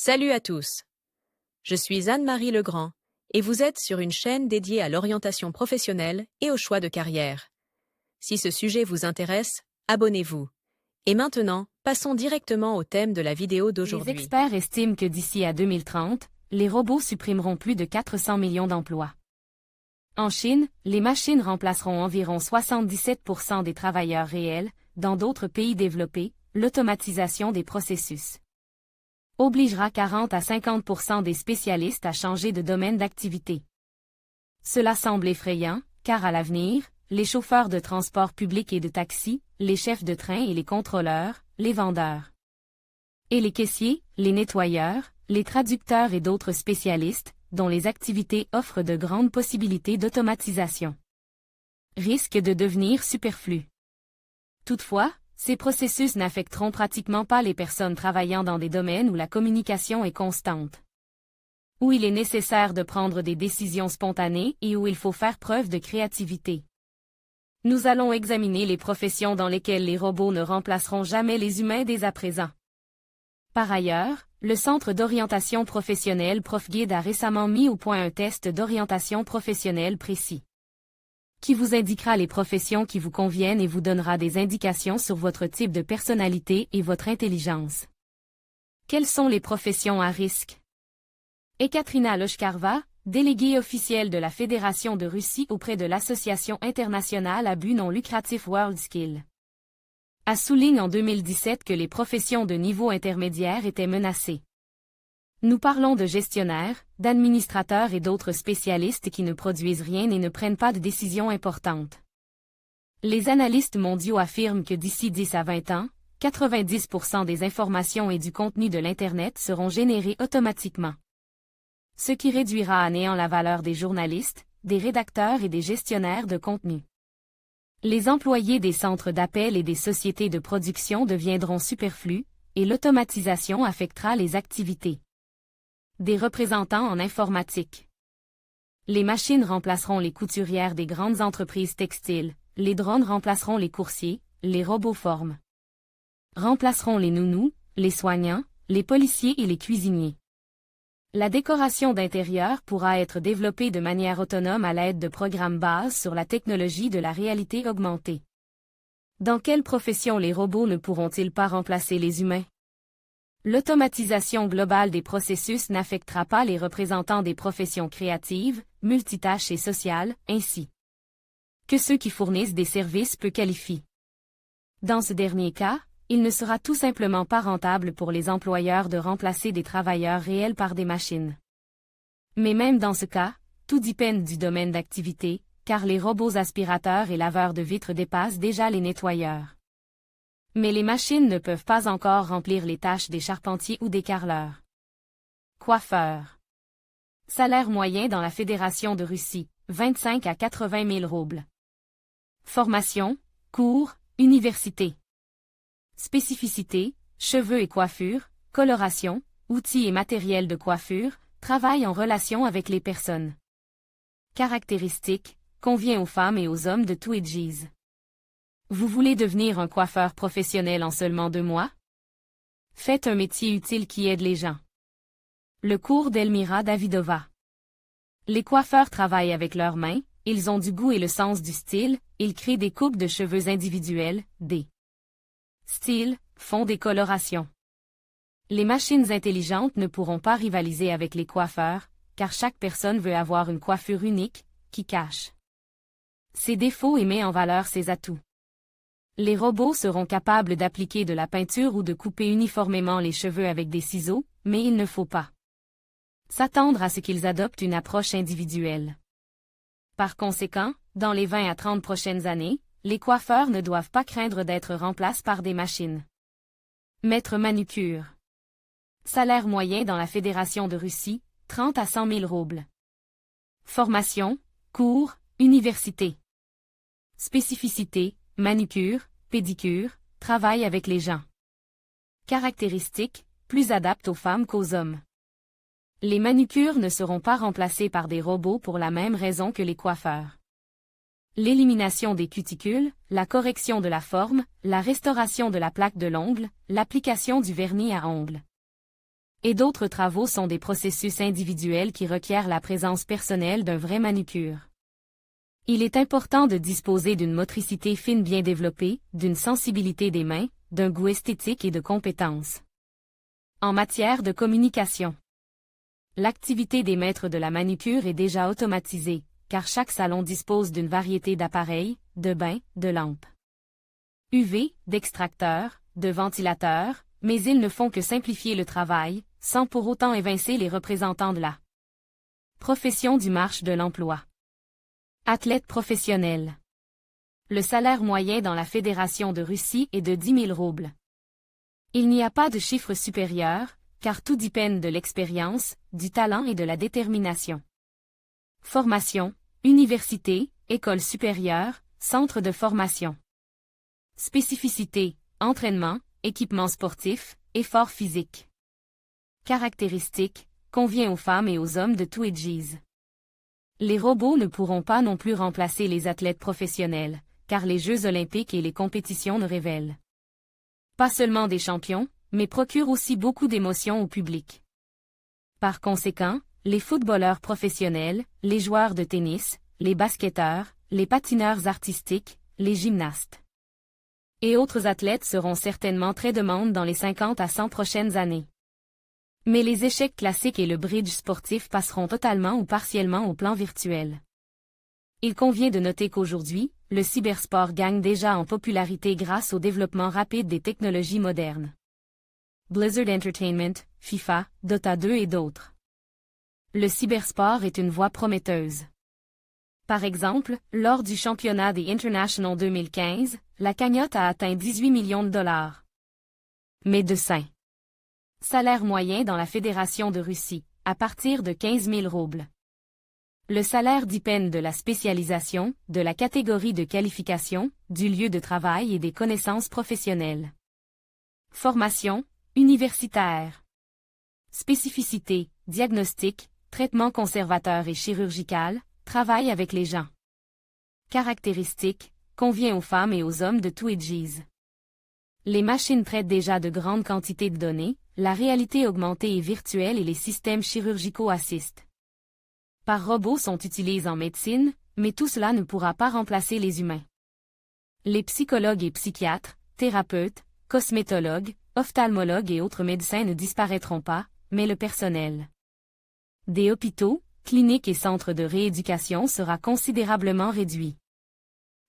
Salut à tous. Je suis Anne-Marie Legrand et vous êtes sur une chaîne dédiée à l'orientation professionnelle et au choix de carrière. Si ce sujet vous intéresse, abonnez-vous. Et maintenant, passons directement au thème de la vidéo Les d'aujourd'hui. experts estiment que d'ici à 2030, les robots supprimeront plus de 400 millions d'emplois. En Chine, les machines remplaceront environ 77% des travailleurs réels. Dans d'autres pays développés, l'automatisation des processus obligera 40 à 50% des spécialistes à changer de domaine d'activité. Cela semble effrayant, car à l'avenir, les chauffeurs de transport public et de taxi, les chefs de train et les contrôleurs, les vendeurs et les caissiers, les nettoyeurs, les traducteurs et d'autres spécialistes, dont les activités offrent de grandes possibilités d'automatisation, risquent de devenir superflus. Toutefois, ces processus n'affecteront pratiquement pas les personnes travaillant dans des domaines où la communication est constante, où il est nécessaire de prendre des décisions spontanées et où il faut faire preuve de créativité. Nous allons examiner les professions dans lesquelles les robots ne remplaceront jamais les humains dès à présent. Par ailleurs, le Centre d'orientation professionnelle ProfGuide a récemment mis au point un test d'orientation professionnelle précis, qui vous indiquera les professions qui vous conviennent et vous donnera des indications sur votre type de personnalité et votre intelligence. Quelles sont les professions à risque? Ekaterina Loshkarova, déléguée officielle de la Fédération de Russie auprès de l'Association internationale à but non lucratif WorldSkills, a souligné en 2017 que les professions de niveau intermédiaire étaient menacées. Nous parlons de gestionnaires, d'administrateurs et d'autres spécialistes qui ne produisent rien et ne prennent pas de décisions importantes. Les analystes mondiaux affirment que d'ici 10 à 20 ans, 90% des informations et du contenu de l'Internet seront générés automatiquement, ce qui réduira à néant la valeur des journalistes, des rédacteurs et des gestionnaires de contenu. Les employés des centres d'appel et des sociétés de production deviendront superflus, et l'automatisation affectera les activités des représentants en informatique. Les machines remplaceront les couturières des grandes entreprises textiles, les drones remplaceront les coursiers, les robots-formes remplaceront les nounous, les soignants, les policiers et les cuisiniers. La décoration d'intérieur pourra être développée de manière autonome à l'aide de programmes basés sur la technologie de la réalité augmentée. Dans quelle profession les robots ne pourront-ils pas remplacer les humains? L'automatisation globale des processus n'affectera pas les représentants des professions créatives, multitâches et sociales, ainsi que ceux qui fournissent des services peu qualifiés. Dans ce dernier cas, il ne sera tout simplement pas rentable pour les employeurs de remplacer des travailleurs réels par des machines. Mais même dans ce cas, tout dépend du domaine d'activité, car les robots aspirateurs et laveurs de vitres dépassent déjà les nettoyeurs. Mais les machines ne peuvent pas encore remplir les tâches des charpentiers ou des carreleurs. Coiffeurs. Salaire moyen dans la Fédération de Russie, 25 à 80 000 roubles. Formation, cours, université. Spécificité, cheveux et coiffure, coloration, outils et matériel de coiffure, travail en relation avec les personnes. Caractéristiques, convient aux femmes et aux hommes de tous âges. Vous voulez devenir un coiffeur professionnel en seulement 2 mois? Faites un métier utile qui aide les gens. Le cours d'Elmira Davidova. Les coiffeurs travaillent avec leurs mains, ils ont du goût et le sens du style, ils créent des coupes de cheveux individuelles, des styles, font des colorations. Les machines intelligentes ne pourront pas rivaliser avec les coiffeurs, car chaque personne veut avoir une coiffure unique, qui cache ses défauts et met en valeur ses atouts. Les robots seront capables d'appliquer de la peinture ou de couper uniformément les cheveux avec des ciseaux, mais il ne faut pas s'attendre à ce qu'ils adoptent une approche individuelle. Par conséquent, dans les 20 à 30 prochaines années, les coiffeurs ne doivent pas craindre d'être remplacés par des machines. Maître manucure. Salaire moyen dans la Fédération de Russie, 30 à 100 000 roubles. Formation, cours, université. Spécificité, manucure, pédicure, travail avec les gens. Caractéristiques, plus adaptés aux femmes qu'aux hommes. Les manucures ne seront pas remplacées par des robots pour la même raison que les coiffeurs. L'élimination des cuticules, la correction de la forme, la restauration de la plaque de l'ongle, l'application du vernis à ongles. Et d'autres travaux sont des processus individuels qui requièrent la présence personnelle d'un vrai manucure. Il est important de disposer d'une motricité fine bien développée, d'une sensibilité des mains, d'un goût esthétique et de compétences. En matière de communication, l'activité des maîtres de la manucure est déjà automatisée, car chaque salon dispose d'une variété d'appareils, de bains, de lampes UV, d'extracteurs, de ventilateurs, mais ils ne font que simplifier le travail, sans pour autant évincer les représentants de la profession du marché de l'emploi. Athlète professionnel. Le salaire moyen dans la Fédération de Russie est de 10 000 roubles. Il n'y a pas de chiffre supérieur, car tout dépend de l'expérience, du talent et de la détermination. Formation, université, école supérieure, centre de formation. Spécificité, entraînement, équipement sportif, effort physique. Caractéristiques, convient aux femmes et aux hommes de tous âges. Les robots ne pourront pas non plus remplacer les athlètes professionnels, car les Jeux olympiques et les compétitions ne révèlent pas seulement des champions, mais procurent aussi beaucoup d'émotions au public. Par conséquent, les footballeurs professionnels, les joueurs de tennis, les basketteurs, les patineurs artistiques, les gymnastes et autres athlètes seront certainement très demandés dans les 50 à 100 prochaines années. Mais les échecs classiques et le bridge sportif passeront totalement ou partiellement au plan virtuel. Il convient de noter qu'aujourd'hui, le cybersport gagne déjà en popularité grâce au développement rapide des technologies modernes. Blizzard Entertainment, FIFA, Dota 2 et d'autres. Le cybersport est une voie prometteuse. Par exemple, lors du championnat des International 2015, la cagnotte a atteint 18 millions de dollars. Médecin. Salaire moyen dans la Fédération de Russie, à partir de 15 000 roubles. Le salaire dépend de la spécialisation, de la catégorie de qualification, du lieu de travail et des connaissances professionnelles. Formation, universitaire. Spécificité, diagnostic, traitement conservateur et chirurgical, travail avec les gens. Caractéristiques, convient aux femmes et aux hommes de tous âges. Les machines traitent déjà de grandes quantités de données, la réalité augmentée et virtuelle et les systèmes chirurgicaux assistent. Par robots sont utilisés en médecine, mais tout cela ne pourra pas remplacer les humains. Les psychologues et psychiatres, thérapeutes, cosmétologues, ophtalmologues et autres médecins ne disparaîtront pas, mais le personnel des hôpitaux, cliniques et centres de rééducation sera considérablement réduit.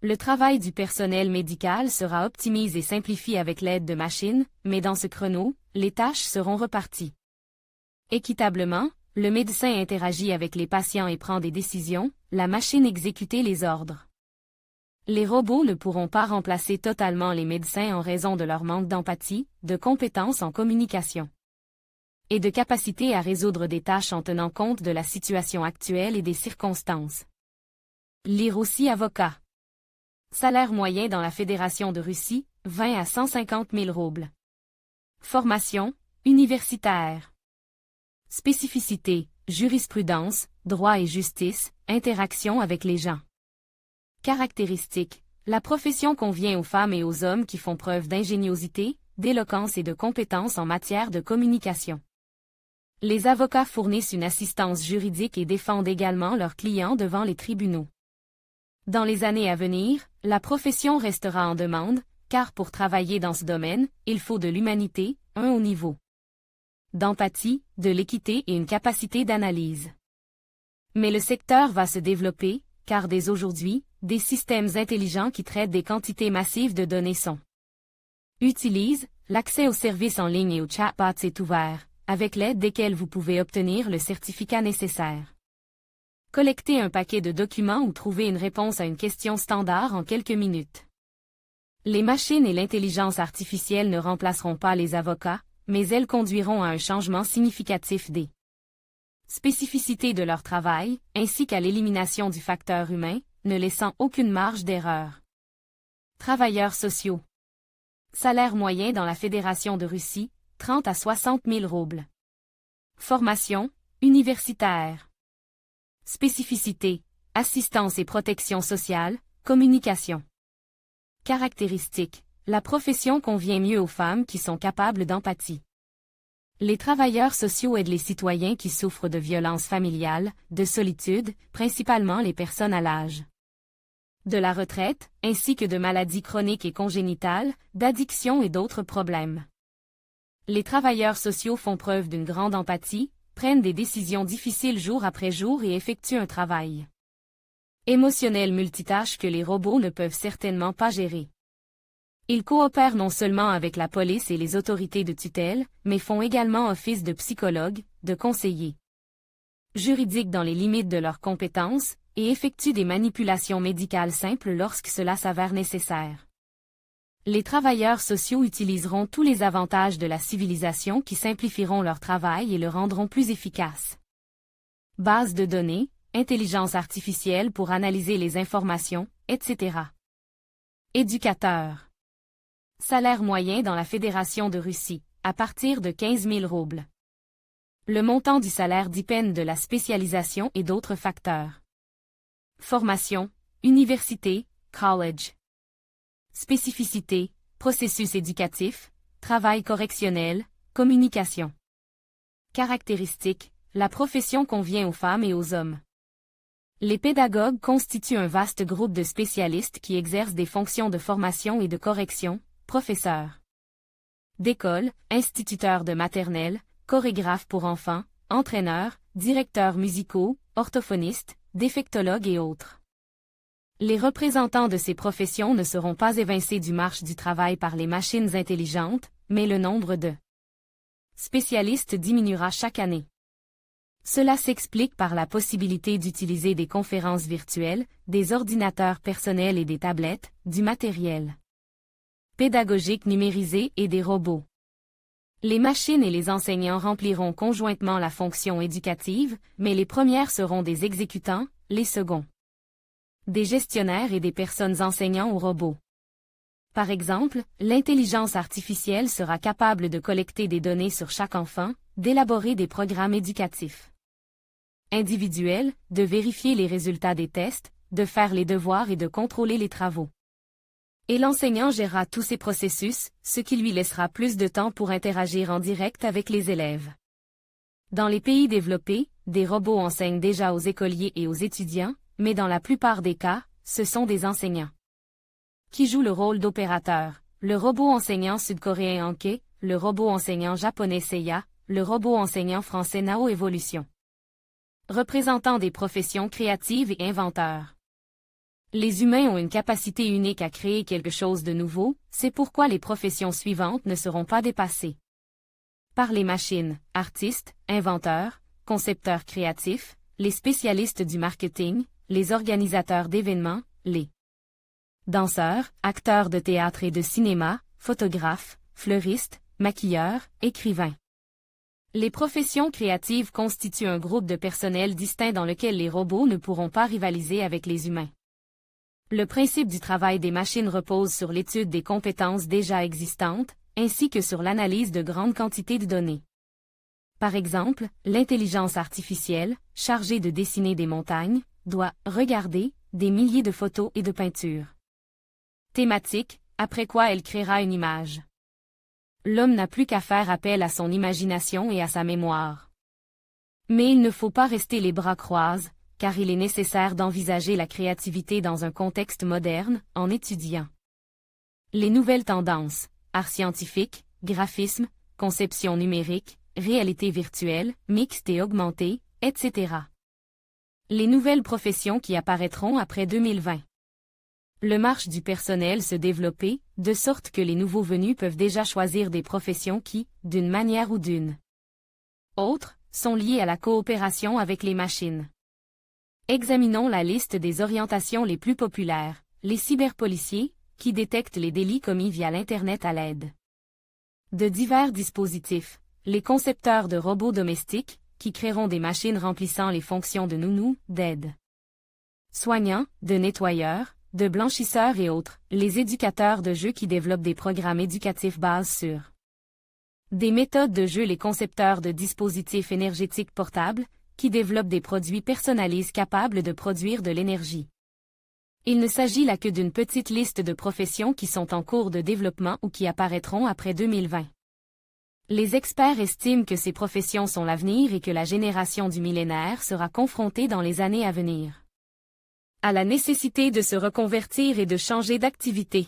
Le travail du personnel médical sera optimisé et simplifié avec l'aide de machines, mais dans ce créneau, les tâches seront reparties équitablement. Le médecin interagit avec les patients et prend des décisions, la machine exécute les ordres. Les robots ne pourront pas remplacer totalement les médecins en raison de leur manque d'empathie, de compétences en communication et de capacité à résoudre des tâches en tenant compte de la situation actuelle et des circonstances. Lire aussi avocat. Salaire moyen dans la Fédération de Russie, 20 à 150 000 roubles. Formation, universitaire. Spécificité, jurisprudence, droit et justice, interaction avec les gens. Caractéristiques, la profession convient aux femmes et aux hommes qui font preuve d'ingéniosité, d'éloquence et de compétences en matière de communication. Les avocats fournissent une assistance juridique et défendent également leurs clients devant les tribunaux. Dans les années à venir, la profession restera en demande, car pour travailler dans ce domaine, il faut de l'humanité, un haut niveau d'empathie, de l'équité et une capacité d'analyse. Mais le secteur va se développer, car dès aujourd'hui, des systèmes intelligents qui traitent des quantités massives de données sont utilisés, l'accès aux services en ligne et aux chatbots est ouvert, avec l'aide desquels vous pouvez obtenir le certificat nécessaire. Collecter un paquet de documents ou trouver une réponse à une question standard en quelques minutes. Les machines et l'intelligence artificielle ne remplaceront pas les avocats, mais elles conduiront à un changement significatif des spécificités de leur travail, ainsi qu'à l'élimination du facteur humain, ne laissant aucune marge d'erreur. Travailleurs sociaux. Salaire moyen dans la Fédération de Russie, 30 à 60 000 roubles. Formation, universitaire. Spécificité, assistance et protection sociale, communication. Caractéristiques, la profession convient mieux aux femmes qui sont capables d'empathie. Les travailleurs sociaux aident les citoyens qui souffrent de violences familiales, de solitude, principalement les personnes à l'âge de la retraite, ainsi que de maladies chroniques et congénitales, d'addiction et d'autres problèmes. Les travailleurs sociaux font preuve d'une grande empathie, prennent des décisions difficiles jour après jour et effectuent un travail émotionnel multitâche que les robots ne peuvent certainement pas gérer. Ils coopèrent non seulement avec la police et les autorités de tutelle, mais font également office de psychologues, de conseillers juridiques dans les limites de leurs compétences, et effectuent des manipulations médicales simples lorsque cela s'avère nécessaire. Les travailleurs sociaux utiliseront tous les avantages de la civilisation qui simplifieront leur travail et le rendront plus efficace. Base de données, intelligence artificielle pour analyser les informations, etc. Éducateur. Salaire moyen dans la Fédération de Russie, à partir de 15 000 roubles. Le montant du salaire dépend de la spécialisation et d'autres facteurs. Formation, université, college. Spécificité, processus éducatif, travail correctionnel, communication. Caractéristiques, la profession convient aux femmes et aux hommes. Les pédagogues constituent un vaste groupe de spécialistes qui exercent des fonctions de formation et de correction, professeurs d'école, instituteurs de maternelle, chorégraphes pour enfants, entraîneurs, directeurs musicaux, orthophonistes, défectologues et autres. Les représentants de ces professions ne seront pas évincés du marché du travail par les machines intelligentes, mais le nombre de spécialistes diminuera chaque année. Cela s'explique par la possibilité d'utiliser des conférences virtuelles, des ordinateurs personnels et des tablettes, du matériel pédagogique numérisé et des robots. Les machines et les enseignants rempliront conjointement la fonction éducative, mais les premières seront des exécutants, les seconds des gestionnaires et des personnes enseignant aux robots. Par exemple, l'intelligence artificielle sera capable de collecter des données sur chaque enfant, d'élaborer des programmes éducatifs individuels, de vérifier les résultats des tests, de faire les devoirs et de contrôler les travaux. Et l'enseignant gérera tous ces processus, ce qui lui laissera plus de temps pour interagir en direct avec les élèves. Dans les pays développés, des robots enseignent déjà aux écoliers et aux étudiants, mais dans la plupart des cas, ce sont des enseignants qui jouent le rôle d'opérateur. Le robot enseignant sud-coréen Anke, le robot enseignant japonais Seiya, le robot enseignant français Nao Evolution. Représentant des professions créatives et inventeurs. Les humains ont une capacité unique à créer quelque chose de nouveau, c'est pourquoi les professions suivantes ne seront pas dépassées par les machines: artistes, inventeurs, concepteurs créatifs, les spécialistes du marketing, les organisateurs d'événements, les danseurs, acteurs de théâtre et de cinéma, photographes, fleuristes, maquilleurs, écrivains. Les professions créatives constituent un groupe de personnel distinct dans lequel les robots ne pourront pas rivaliser avec les humains. Le principe du travail des machines repose sur l'étude des compétences déjà existantes, ainsi que sur l'analyse de grandes quantités de données. Par exemple, l'intelligence artificielle, chargée de dessiner des montagnes, doit regarder des milliers de photos et de peintures thématiques, après quoi elle créera une image. L'homme n'a plus qu'à faire appel à son imagination et à sa mémoire. Mais il ne faut pas rester les bras croisés, car il est nécessaire d'envisager la créativité dans un contexte moderne, en étudiant les nouvelles tendances, art scientifique, graphisme, conception numérique, réalité virtuelle, mixte et augmentée, etc. Les nouvelles professions qui apparaîtront après 2020. Le marché du personnel se développer, de sorte que les nouveaux venus peuvent déjà choisir des professions qui, d'une manière ou d'une autre, sont liées à la coopération avec les machines. Examinons la liste des orientations les plus populaires. Les cyberpoliciers, qui détectent les délits commis via l'Internet à l'aide de divers dispositifs. Les concepteurs de robots domestiques, qui créeront des machines remplissant les fonctions de nounou, d'aide soignants, de nettoyeurs, de blanchisseurs et autres. Les éducateurs de jeux qui développent des programmes éducatifs basés sur des méthodes de jeu. Les concepteurs de dispositifs énergétiques portables, qui développent des produits personnalisés capables de produire de l'énergie. Il ne s'agit là que d'une petite liste de professions qui sont en cours de développement ou qui apparaîtront après 2020. Les experts estiment que ces professions sont l'avenir et que la génération du millénaire sera confrontée dans les années à venir à la nécessité de se reconvertir et de changer d'activité.